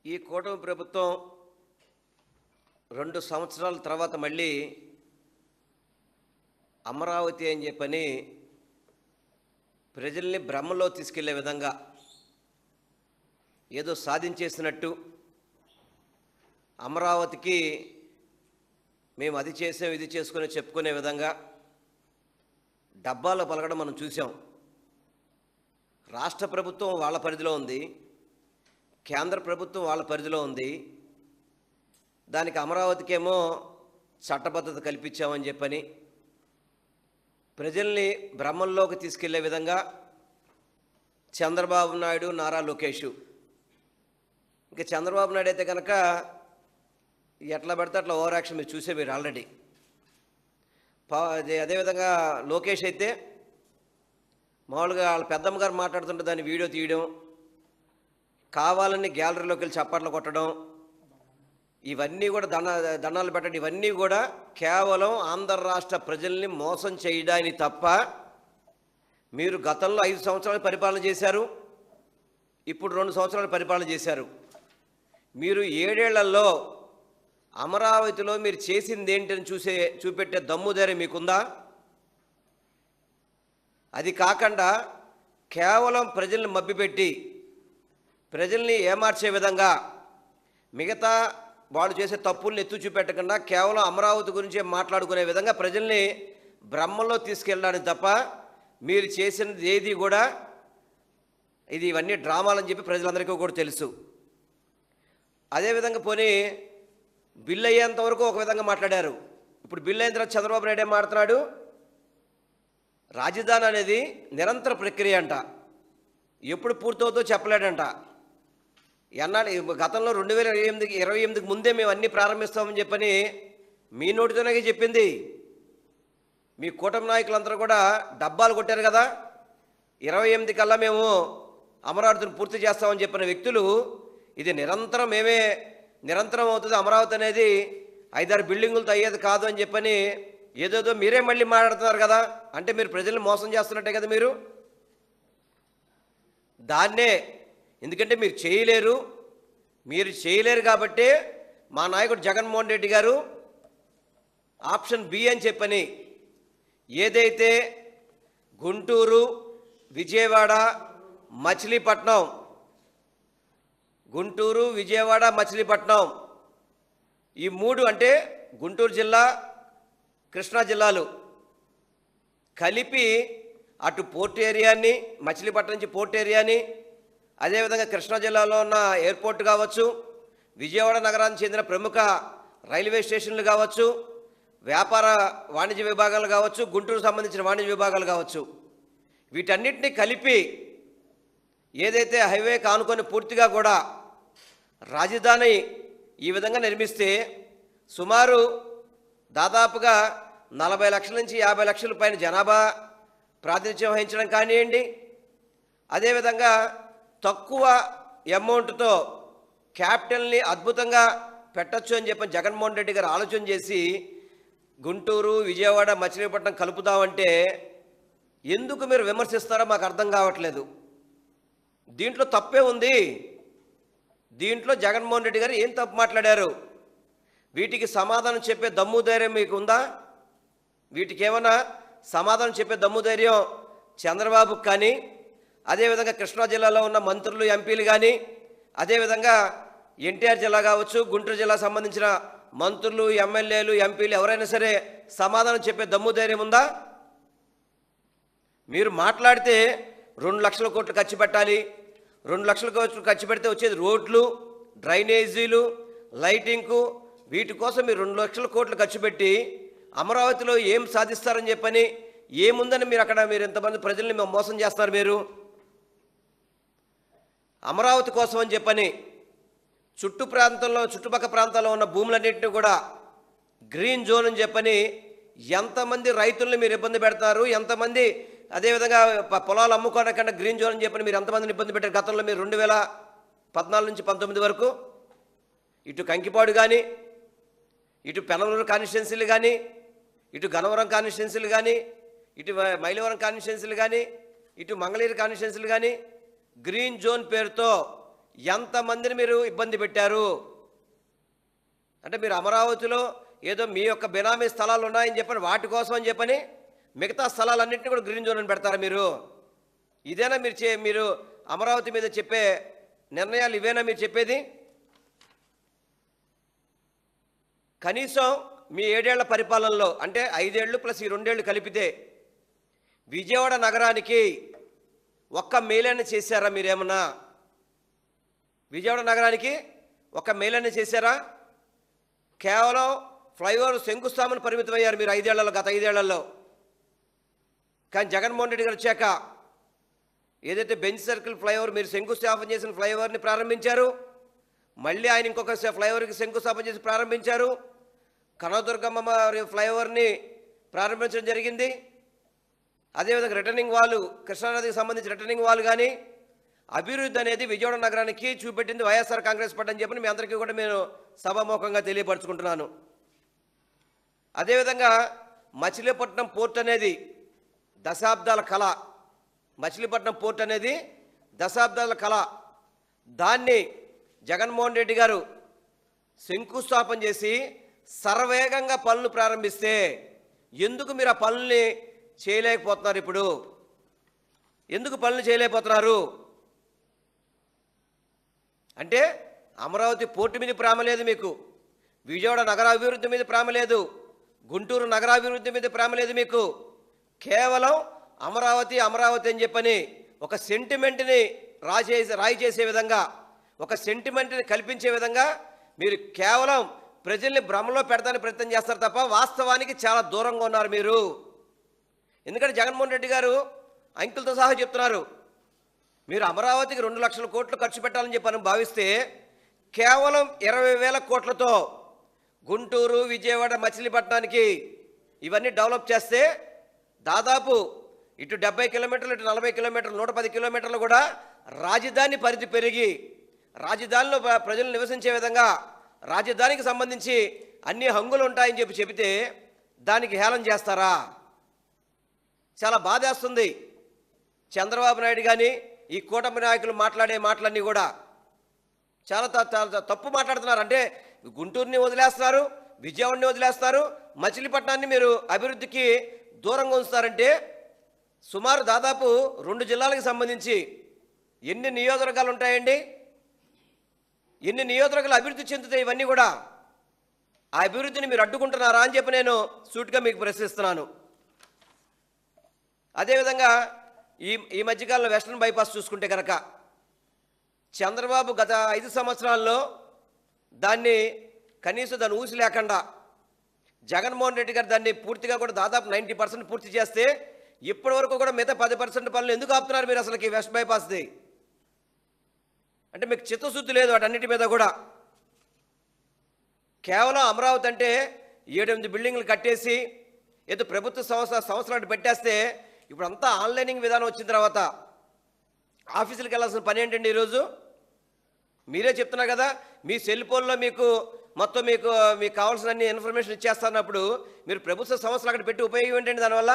ఈ కూటమి ప్రభుత్వం 2 సంవత్సరాల తర్వాత మళ్ళీ అమరావతి అని చెప్పని ప్రజల్ని భ్రమలో తీసుకెళ్లే విధంగా ఏదో సాధించేసినట్టు, అమరావతికి మేము అది చేసాం ఇది చేసుకుని చెప్పుకునే విధంగా డబ్బాలో పలకడం మనం చూసాం. రాష్ట్ర ప్రభుత్వం వాళ్ళ పరిధిలో ఉంది, కేంద్ర ప్రభుత్వం వాళ్ళ పరిధిలో ఉంది. దానికి అమరావతికేమో చట్టబద్ధత కల్పించామని చెప్పని ప్రజల్ని భ్రమంలోకి తీసుకెళ్లే విధంగా చంద్రబాబు నాయుడు, నారా లోకేష్. ఇంకా చంద్రబాబు నాయుడు అయితే కనుక ఎట్లా పడితే అట్లా ఓవర్ యాక్షన్ మీరు చూసే మీరు ఆల్రెడీ. అదేవిధంగా లోకేష్ అయితే మామూలుగా వాళ్ళ పెద్దమ్మ గారు మాట్లాడుతుంటే దాన్ని వీడియో తీయడం, కావాలని గ్యాలరీలోకి వెళ్ళి చప్పట్లు కొట్టడం, ఇవన్నీ కూడా దండాలు పెట్టడం, ఇవన్నీ కూడా కేవలం ఆంధ్ర రాష్ట్ర ప్రజల్ని మోసం చేయడానికి తప్ప. మీరు గతంలో 5 సంవత్సరాలు పరిపాలన చేశారు, ఇప్పుడు 2 సంవత్సరాలు పరిపాలన చేశారు. మీరు 7 ఏళ్లలో అమరావతిలో మీరు చేసింది ఏంటని చూపెట్టే దమ్ము ధైర్యం మీకుందా? అది కాకుండా కేవలం ప్రజల్ని మభ్యపెట్టి ప్రజల్ని ఏమార్చే విధంగా మిగతా వాళ్ళు చేసే తప్పుల్ని ఎత్తు చూపెట్టకుండా కేవలం అమరావతి గురించే మాట్లాడుకునే విధంగా ప్రజల్ని భ్రమంలో తీసుకెళ్ళడానికి తప్ప మీరు చేసినది ఏది కూడా ఇవన్నీ డ్రామాలని చెప్పి ప్రజలందరికీ కూడా తెలుసు. అదేవిధంగా పోనీ బిల్లు అయ్యేంత వరకు ఒక విధంగా మాట్లాడారు. ఇప్పుడు బిల్లు అయిన తర్వాత చంద్రబాబు నాయుడు ఏం మాట్లాడుతున్నాడు? రాజధాని అనేది నిరంతర ప్రక్రియ అంట, ఎప్పుడు పూర్తవుతో చెప్పలేడంట. గతంలో 2028కి ముందే మేము అన్నీ ప్రారంభిస్తామని చెప్పని మీ నోటితోనే చెప్పింది. మీ కూటమి నాయకులందరూ కూడా డబ్బాలు కొట్టారు కదా, 28 కల్లా మేము అమరావతిని పూర్తి చేస్తామని చెప్పిన వ్యక్తులు ఇది నిరంతరం అవుతుంది, అమరావతి అనేది 5-6 బిల్డింగులతో అయ్యేది కాదు అని చెప్పని ఏదేదో మీరే మళ్ళీ మాట్లాడుతున్నారు కదా. అంటే మీరు ప్రజల్ని మోసం చేస్తున్నట్టే కదా మీరు. దాన్నే ఎందుకంటే మీరు చేయలేరు కాబట్టి మా నాయకుడు జగన్మోహన్ రెడ్డి గారు ఆప్షన్ బి అని చెప్పని ఏదైతే గుంటూరు, విజయవాడ, మచిలీపట్నం ఈ 3 అంటే గుంటూరు జిల్లా, కృష్ణా జిల్లాలు కలిపి అటు పోర్ట్ ఏరియాని, మచిలీపట్నం నుంచి పోర్ట్ ఏరియాని, అదేవిధంగా కృష్ణా జిల్లాలో ఉన్న ఎయిర్పోర్ట్ కావచ్చు, విజయవాడ నగరానికి చెందిన ప్రముఖ రైల్వే స్టేషన్లు కావచ్చు, వ్యాపార వాణిజ్య విభాగాలు కావచ్చు, గుంటూరు సంబంధించిన వాణిజ్య విభాగాలు కావచ్చు, వీటన్నిటినీ కలిపి ఏదైతే హైవే కానుకొని పూర్తిగా కూడా రాజధాని ఈ విధంగా నిర్మిస్తే సుమారు దాదాపుగా 40 లక్షల నుంచి 50 లక్షల పైన జనాభా ప్రాతినిధ్యం వహించడం కానివ్వండి, అదేవిధంగా తక్కువ అమౌంట్తో క్యాపిటల్ని అద్భుతంగా పెట్టచ్చు అని చెప్పి జగన్మోహన్ రెడ్డి గారు ఆలోచన చేసి గుంటూరు, విజయవాడ, మచిలీపట్నం కలుపుదామంటే ఎందుకు మీరు విమర్శిస్తారో మాకు అర్థం కావట్లేదు. దీంట్లో తప్పే ఉంది. దీంట్లో జగన్మోహన్ రెడ్డి గారు ఏం తప్పు మాట్లాడారు? వీటికి సమాధానం చెప్పే దమ్ము ధైర్యం మీకు ఉందా? వీటికి ఏమైనా సమాధానం చెప్పే దమ్ము ధైర్యం చంద్రబాబుకు కానీ, అదేవిధంగా కృష్ణా జిల్లాలో ఉన్న మంత్రులు, ఎంపీలు కానీ, అదేవిధంగా ఎన్టీఆర్ జిల్లా కావచ్చు, గుంటూరు జిల్లా సంబంధించిన మంత్రులు, ఎమ్మెల్యేలు, ఎంపీలు ఎవరైనా సరే సమాధానం చెప్పే దమ్ము ధైర్యం ఉందా? మీరు మాట్లాడితే 2 లక్షల కోట్లు ఖర్చు పెట్టాలి, 2 లక్షల కోట్లు ఖర్చు పెడితే వచ్చేది రోడ్లు, డ్రైనేజీలు, లైటింగ్కు, వీటి కోసం మీరు 2 లక్షల కోట్లు ఖర్చు పెట్టి అమరావతిలో ఏం సాధిస్తారని చెప్పని ఏముందని మీరు ఎంతమంది ప్రజల్ని మేము మోసం చేస్తారు. మీరు అమరావతి కోసం అని చెప్పని చుట్టుపక్కల ప్రాంతాల్లో ఉన్న భూములన్నింటినీ కూడా గ్రీన్ జోన్ అని చెప్పని ఎంతమంది రైతుల్ని మీరు ఇబ్బంది పెడతారు, ఎంతమంది అదేవిధంగా పొలాలు అమ్ముకోవడానికంటే గ్రీన్ జోన్ అని చెప్పని మీరు ఎంతమందిని ఇబ్బంది పెట్టారు గతంలో. మీరు 2014 నుంచి 19 వరకు ఇటు కంకిపాడు కానీ, ఇటు పెనమలూరు కాన్స్టిట్యున్సీలు కానీ, ఇటు గన్నవరం కాన్స్టిట్యున్సీలు కానీ, ఇటు మైలవరం కాన్స్టిట్యున్సీలు కానీ, ఇటు మంగళగిరి కాన్స్టిట్యున్సీలు కానీ గ్రీన్ జోన్ పేరుతో ఎంతమందిని మీరు ఇబ్బంది పెట్టారు? అంటే మీరు అమరావతిలో ఏదో మీ యొక్క బినామీ స్థలాలు ఉన్నాయని చెప్పని వాటి కోసం అని చెప్పని మిగతా స్థలాలన్నింటినీ కూడా గ్రీన్ జోన్ అని పెడతారా మీరు? ఇదేనా మీరు అమరావతి మీద చెప్పే నిర్ణయాలు? ఇవేనా మీరు చెప్పేది? కనీసం మీ 7 ఏళ్ల పరిపాలనలో, అంటే 5 ఏళ్ళు ప్లస్ ఈ 2 ఏళ్ళు కలిపితే విజయవాడ నగరానికి ఒక్క మేలైనా చేశారా మీరేమన్నా? విజయవాడ నగరానికి ఒక్క మేలైనా చేశారా? కేవలం ఫ్లైఓవర్ శంకుస్థాపన పరిమితమయ్యారు మీరు 5 ఏళ్లలో, గత 5 ఏళ్లలో. కానీ జగన్మోహన్ రెడ్డి గారు వచ్చాక ఏదైతే బెంచ్ సర్కిల్ ఫ్లైఓవర్ మీరు శంకుస్థాపన చేసిన ఫ్లైఓవర్ని ప్రారంభించారు, మళ్ళీ ఆయన ఇంకొక ఫ్లైఓవర్కి శంకుస్థాపన చేసి ప్రారంభించారు. కనకదుర్గమ్మ ఫ్లైఓవర్ని ప్రారంభించడం జరిగింది. అదేవిధంగా రిటర్నింగ్ వాల్, కృష్ణానదికి సంబంధించి రిటర్నింగ్ వాల్ కానీ అభివృద్ధి అనేది విజయవాడ నగరానికి చూపెట్టింది వైఎస్ఆర్ కాంగ్రెస్ పార్టీ అని చెప్పి మీ అందరికీ కూడా నేను సభాముఖంగా తెలియపరచుకుంటున్నాను. అదేవిధంగా మచిలీపట్నం పోర్ట్ అనేది దశాబ్దాల కళ. మచిలీపట్నం పోర్ట్ అనేది దశాబ్దాల కళ. దాన్ని జగన్మోహన్ రెడ్డి గారు శంకుస్థాపన చేసి శరవేగంగా పనులు ప్రారంభిస్తే ఎందుకు మీరు ఆ పనుల్ని చేయలేకపోతున్నారు? ఇప్పుడు ఎందుకు పనులు చేయలేకపోతున్నారు? అంటే అమరావతి పోర్టు మీద ప్రేమ లేదు మీకు, విజయవాడ నగరాభివృద్ధి మీద ప్రేమ లేదు, గుంటూరు నగరాభివృద్ధి మీద ప్రేమ లేదు మీకు. కేవలం అమరావతి అమరావతి అని చెప్పని ఒక సెంటిమెంట్ని రాయి చేసే విధంగా, ఒక సెంటిమెంట్ని కల్పించే విధంగా మీరు కేవలం ప్రజల్ని భ్రమలో పెడతానికి ప్రయత్నం చేస్తారు తప్ప వాస్తవానికి చాలా దూరంగా ఉన్నారు మీరు. ఎందుకంటే జగన్మోహన్ రెడ్డి గారు అంకెలతో సహా చెప్తున్నారు, మీరు అమరావతికి 2 లక్షల కోట్లు ఖర్చు పెట్టాలని చెప్పని భావిస్తే కేవలం 20,000 కోట్లతో గుంటూరు, విజయవాడ, మచిలీపట్నానికి ఇవన్నీ డెవలప్ చేస్తే దాదాపు ఇటు 70 కిలోమీటర్లు, ఇటు 40 కిలోమీటర్లు, 110 కిలోమీటర్లు కూడా రాజధాని పరిధి పెరిగి రాజధానిలో ప్రజలు నివసించే విధంగా రాజధానికి సంబంధించి అన్ని హంగులు ఉంటాయని చెబితే దానికి హేళన చేస్తారా? చాలా బాధేస్తుంది. చంద్రబాబు నాయుడు కానీ ఈ కూటమి నాయకులు మాట్లాడే మాటలన్నీ కూడా చాలా తప్పు మాట్లాడుతున్నారు. అంటే గుంటూరుని వదిలేస్తున్నారు, విజయవాడని వదిలేస్తారు, మచిలీపట్నాన్ని మీరు అభివృద్ధికి దూరంగా ఉంచుతారంటే సుమారు దాదాపు 2 జిల్లాలకు సంబంధించి ఎన్ని నియోజకవర్గాలు ఉంటాయండి? ఎన్ని నియోజకవర్గాలు అభివృద్ధి చెందుతాయి? ఇవన్నీ కూడా ఆ అభివృద్ధిని మీరు అడ్డుకుంటున్నారా అని చెప్పి నేను సూటిగా మీకు ప్రశ్నిస్తున్నాను. అదేవిధంగా ఈ మధ్యకాలంలో వెస్టర్న్ బైపాస్ చూసుకుంటే కనుక చంద్రబాబు గత 5 సంవత్సరాల్లో కనీసం దాన్ని ఊసి లేకుండా జగన్మోహన్ రెడ్డి గారు దాన్ని పూర్తిగా కూడా దాదాపు 90% పూర్తి చేస్తే ఇప్పటి వరకు కూడా మిగతా 10% పనులు ఎందుకు ఆపుతున్నారు మీరు అసలుకి వెస్ట్ బైపాస్ది? అంటే మీకు చిత్తశుద్ధి లేదు వాటన్నిటి మీద కూడా. కేవలం అమరావతి అంటే 7-8 బిల్డింగ్లు కట్టేసి ఏదో ప్రభుత్వ సంవత్సరాలు పెట్టేస్తే ఇప్పుడు అంతా ఆన్లైనింగ్ విధానం వచ్చిన తర్వాత ఆఫీసులకు వెళ్ళాల్సిన పని ఏంటండి? ఈరోజు మీరే చెప్తున్నారు కదా, మీ సెల్ ఫోన్లో మీకు కావాల్సిన అన్ని ఇన్ఫర్మేషన్ ఇచ్చేస్తున్నప్పుడు మీరు ప్రభుత్వ సంస్థలు అక్కడ పెట్టి ఉపయోగం ఏంటండి దానివల్ల?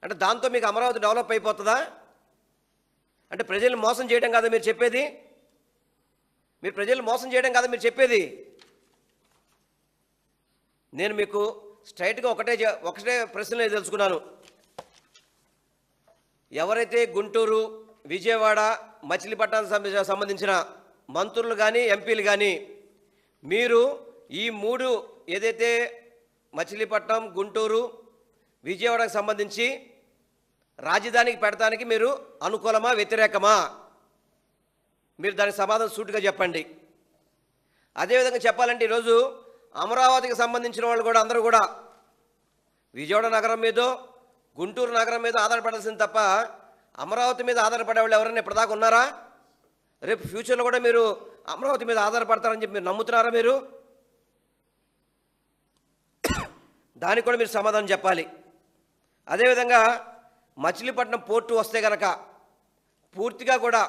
అంటే దాంతో మీకు అమరావతి డెవలప్ అయిపోతుందా? అంటే ప్రజల్ని మోసం చేయడం కాదా మీరు చెప్పేది? మీరు ప్రజల్ని మోసం చేయడం కాదా మీరు చెప్పేది? నేను మీకు స్ట్రైట్గా ఒకటే ప్రశ్నలు తెలుసుకున్నాను. ఎవరైతే గుంటూరు, విజయవాడ, మచిలీపట్నానికి సంబంధించిన మంత్రులు కానీ ఎంపీలు కానీ మీరు ఈ 3 ఏదైతే మచిలీపట్నం, గుంటూరు, విజయవాడకు సంబంధించి రాజధానికి పెడతానికి మీరు అనుకూలమా వ్యతిరేకమా? మీరు దానికి సమాధానం సూటిగా చెప్పండి. అదేవిధంగా చెప్పాలంటే ఈరోజు అమరావతికి సంబంధించిన వాళ్ళు కూడా అందరూ కూడా విజయవాడ నగరం మీదో గుంటూరు నగరం మీద ఆధారపడాల్సింది తప్ప అమరావతి మీద ఆధారపడే వాళ్ళు ఎవరైనా ఇప్పటిదాకా ఉన్నారా? రేపు ఫ్యూచర్లో కూడా మీరు అమరావతి మీద ఆధారపడతారని చెప్పి మీరు నమ్ముతున్నారా? మీరు దానికి కూడా మీరు సమాధానం చెప్పాలి. అదేవిధంగా మచిలీపట్నం పోర్టు వస్తే కనుక పూర్తిగా కూడా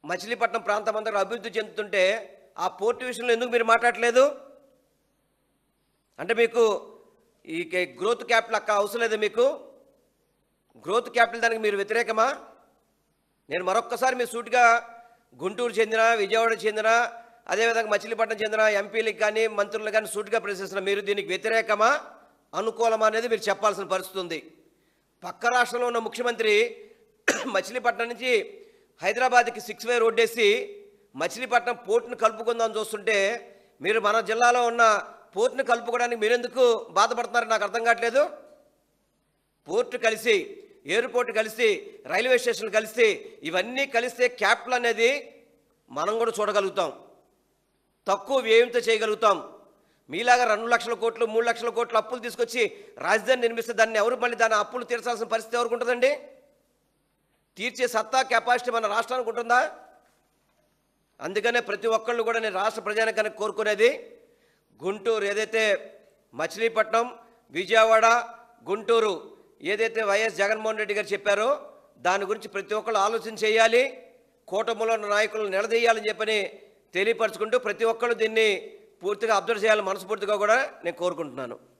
మచిలీపట్నం ప్రాంతం అంతా అభివృద్ధి చెందుతుంటే ఆ పోర్టు విషయంలో ఎందుకు మీరు మాట్లాడలేదు? అంటే మీకు ఈ గ్రోత్ క్యాపిటల్ అవసరం లేదు మీకు? గ్రోత్ క్యాపిటల్ దానికి మీరు వ్యతిరేకమా? నేను మరొక్కసారి మీ సూటిగా గుంటూరు చెందిన, విజయవాడ చెందిన, అదేవిధంగా మచిలీపట్నం చెందిన ఎంపీలకు కానీ మంత్రులు కానీ సూటిగా ప్రశ్నిస్తున్న మీరు దీనికి వ్యతిరేకమా అనుకూలమా అనేది మీరు చెప్పాల్సిన పరిస్థితి ఉంది. పక్క రాష్ట్రంలో ఉన్న ముఖ్యమంత్రి మచిలీపట్నం నుంచి హైదరాబాద్కి 6 వే రోడ్డేసి మచిలీపట్నం పోర్టును కలుపుకుందామని చూస్తుంటే మీరు మన జిల్లాలో ఉన్న పోర్టును కలుపుకోవడానికి మీరెందుకు బాధపడుతున్నారు నాకు అర్థం కావట్లేదు. పోర్టు కలిసి, ఎయిర్పోర్ట్ కలిసి, రైల్వే స్టేషన్లు కలిసి, ఇవన్నీ కలిస్తే క్యాపిటల్ అనేది మనం కూడా చూడగలుగుతాం, తక్కువ వ్యయంతో చేయగలుగుతాం. మీలాగా 2 లక్షల కోట్లు 3 లక్షల కోట్లు అప్పులు తీసుకొచ్చి రాజధాని నిర్మిస్తే దాన్ని ఎవరు మళ్ళీ దాని అప్పులు తీర్చాల్సిన పరిస్థితి ఎవరికి ఉంటుందండి? తీర్చే సత్తా కెపాసిటీ మన రాష్ట్రానికి ఉంటుందా? అందుకనే ప్రతి ఒక్కళ్ళు కూడా నేను రాష్ట్ర ప్రజానికానికి కోరుకునేది, గుంటూరు ఏదైతే మచిలీపట్నం, విజయవాడ, గుంటూరు ఏదైతే వైఎస్ జగన్మోహన్ రెడ్డి గారు చెప్పారో దాని గురించి ప్రతి ఒక్కళ్ళు ఆలోచన చేయాలి, కూటమిలో ఉన్న నాయకులను నిలదీయాలని చెప్పని తెలియపరచుకుంటూ ప్రతి ఒక్కళ్ళు దీన్ని పూర్తిగా అబ్జర్వ్ చేయాలని మనస్ఫూర్తిగా కూడా నేను కోరుకుంటున్నాను.